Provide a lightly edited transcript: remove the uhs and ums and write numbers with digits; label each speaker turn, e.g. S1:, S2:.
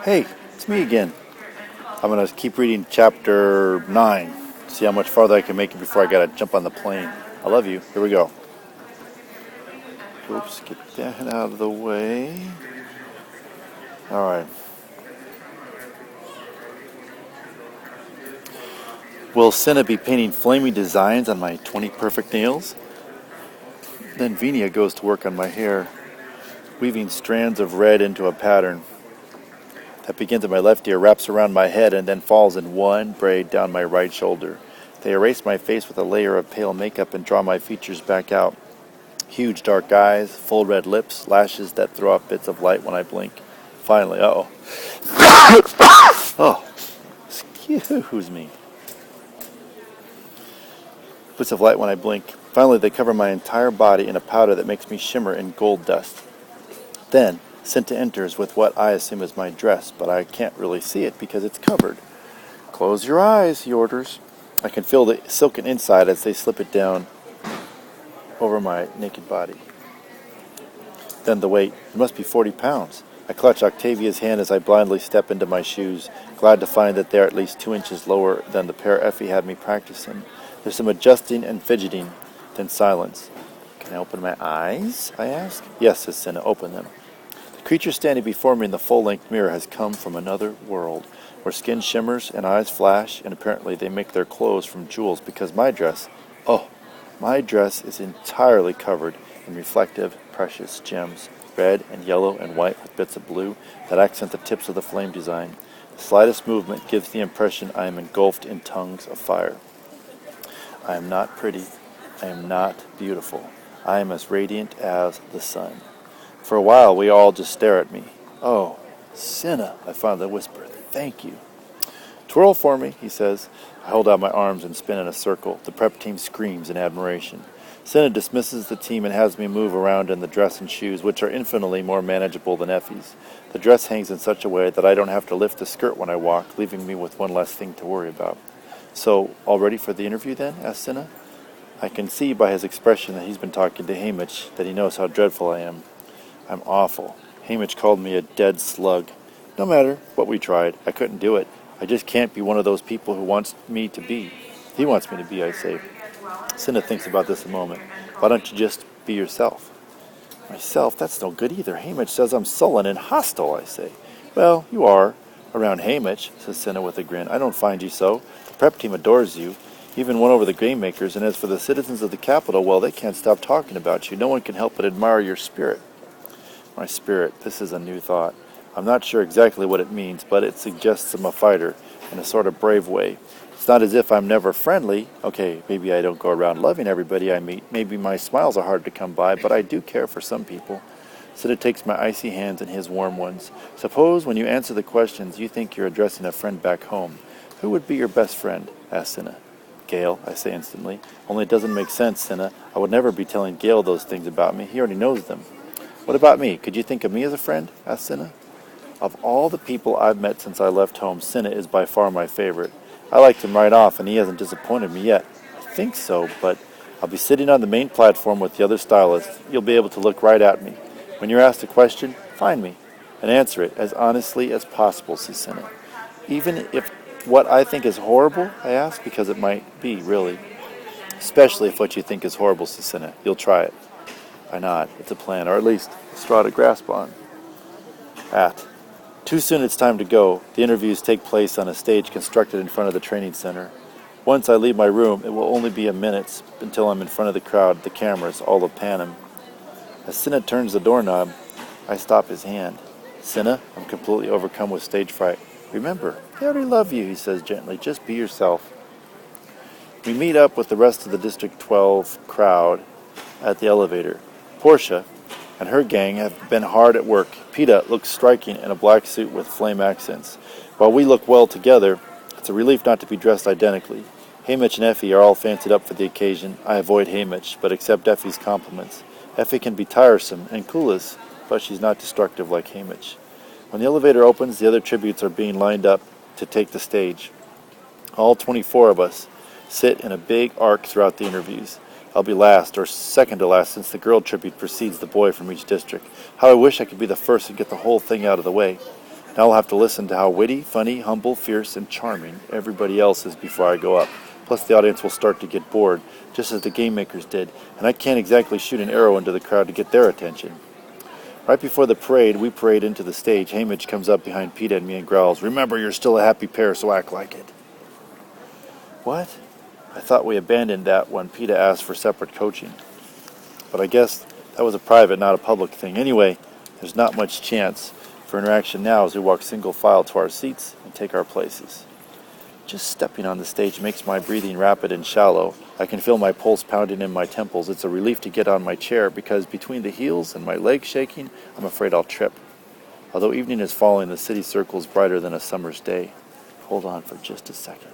S1: Hey, it's me again. I'm going to keep reading chapter 9. See how much farther I can make it before I got to jump on the plane. I love you. Here we go. Oops, get that out of the way. All right. Will Cinna be painting flaming designs on my 20 perfect nails? Then Venia goes to work on my hair, weaving strands of red into a pattern that begins at my left ear, wraps around my head, and then falls in one braid down my right shoulder. They erase my face with a layer of pale makeup and draw my features back out. Huge dark eyes, full red lips, lashes that throw off bits of light when I blink. Finally, oh, excuse me. Bits of light when I blink. Finally, they cover my entire body in a powder that makes me shimmer in gold dust. Then, Cinta enters with what I assume is my dress, but I can't really see it because it's covered. Close your eyes, he orders. I can feel the silken inside as they slip it down over my naked body. Then the weight. It must be 40 pounds. I clutch Octavia's hand as I blindly step into my shoes, glad to find that they're at least 2 inches lower than the pair Effie had me practice in. There's some adjusting and fidgeting, then silence. Can I open my eyes? I ask. Yes, says Cinna, open them. The creature standing before me in the full-length mirror has come from another world, where skin shimmers and eyes flash, and apparently they make their clothes from jewels, because my dress is entirely covered in reflective, precious gems, red and yellow and white with bits of blue that accent the tips of the flame design. The slightest movement gives the impression I am engulfed in tongues of fire. I am not pretty. I am not beautiful. I am as radiant as the sun. For a while, we all just stare at me. Oh, Cinna, I finally whisper, thank you. Twirl for me, he says. I hold out my arms and spin in a circle. The prep team screams in admiration. Cinna dismisses the team and has me move around in the dress and shoes, which are infinitely more manageable than Effie's. The dress hangs in such a way that I don't have to lift the skirt when I walk, leaving me with one less thing to worry about. So, all ready for the interview then? Asked Cinna. I can see by his expression that he's been talking to Haymitch, that he knows how dreadful I am. I'm awful. Haymitch called me a dead slug. No matter what we tried, I couldn't do it. I just can't be one of those people who wants me to be. He wants me to be, I say. Cinna thinks about this a moment. Why don't you just be yourself? Myself? That's no good either. Haymitch says I'm sullen and hostile, I say. Well, you are. Around Haymitch, says Cinna with a grin. I don't find you so. The prep team adores you. Even won over the game makers, and as for the citizens of the capital, well, they can't stop talking about you. No one can help but admire your spirit. My spirit, this is a new thought. I'm not sure exactly what it means, but it suggests I'm a fighter in a sort of brave way. It's not as if I'm never friendly. Okay, maybe I don't go around loving everybody I meet. Maybe my smiles are hard to come by, but I do care for some people. Cinna takes my icy hands in his warm ones. Suppose when you answer the questions, you think you're addressing a friend back home. Who would be your best friend? Asks Cinna. Gale, I say instantly. Only it doesn't make sense, Cinna. I would never be telling Gale those things about me. He already knows them. What about me? Could you think of me as a friend? Asked Cinna. Of all the people I've met since I left home, Cinna is by far my favorite. I liked him right off, and he hasn't disappointed me yet. I think so, but I'll be sitting on the main platform with the other stylists. You'll be able to look right at me. When you're asked a question, find me, and answer it as honestly as possible, says Cinna. Even if what I think is horrible, I ask, because it might be, really. Especially if what you think is horrible, says Cinna. You'll try it. I nod. It's a plan, or at least a straw to grasp on. Too soon it's time to go. The interviews take place on a stage constructed in front of the training center. Once I leave my room, it will only be a minute until I'm in front of the crowd, the cameras, all of Panem. As Cinna turns the doorknob, I stop his hand. Cinna, I'm completely overcome with stage fright. Remember, they already love you, he says gently. Just be yourself. We meet up with the rest of the District 12 crowd at the elevator. Portia and her gang have been hard at work. Peta looks striking in a black suit with flame accents. While we look well together, it's a relief not to be dressed identically. Haymitch and Effie are all fancied up for the occasion. I avoid Haymitch, but accept Effie's compliments. Effie can be tiresome and clueless, but she's not destructive like Haymitch. When the elevator opens, the other tributes are being lined up to take the stage. All 24 of us sit in a big arc throughout the interviews. I'll be last, or second to last, since the girl tribute precedes the boy from each district. How I wish I could be the first and get the whole thing out of the way. Now I'll have to listen to how witty, funny, humble, fierce, and charming everybody else is before I go up. Plus the audience will start to get bored, just as the game makers did, and I can't exactly shoot an arrow into the crowd to get their attention. Right before the parade, we parade into the stage. Hamish comes up behind Peeta and me and growls, "Remember, you're still a happy pair, so act like it." What? I thought we abandoned that when Peeta asked for separate coaching. But I guess that was a private, not a public thing. Anyway, there's not much chance for interaction now as we walk single file to our seats and take our places. Just stepping on the stage makes my breathing rapid and shallow. I can feel my pulse pounding in my temples. It's a relief to get on my chair because between the heels and my legs shaking, I'm afraid I'll trip. Although evening is falling, the city circles brighter than a summer's day. Hold on for just a second.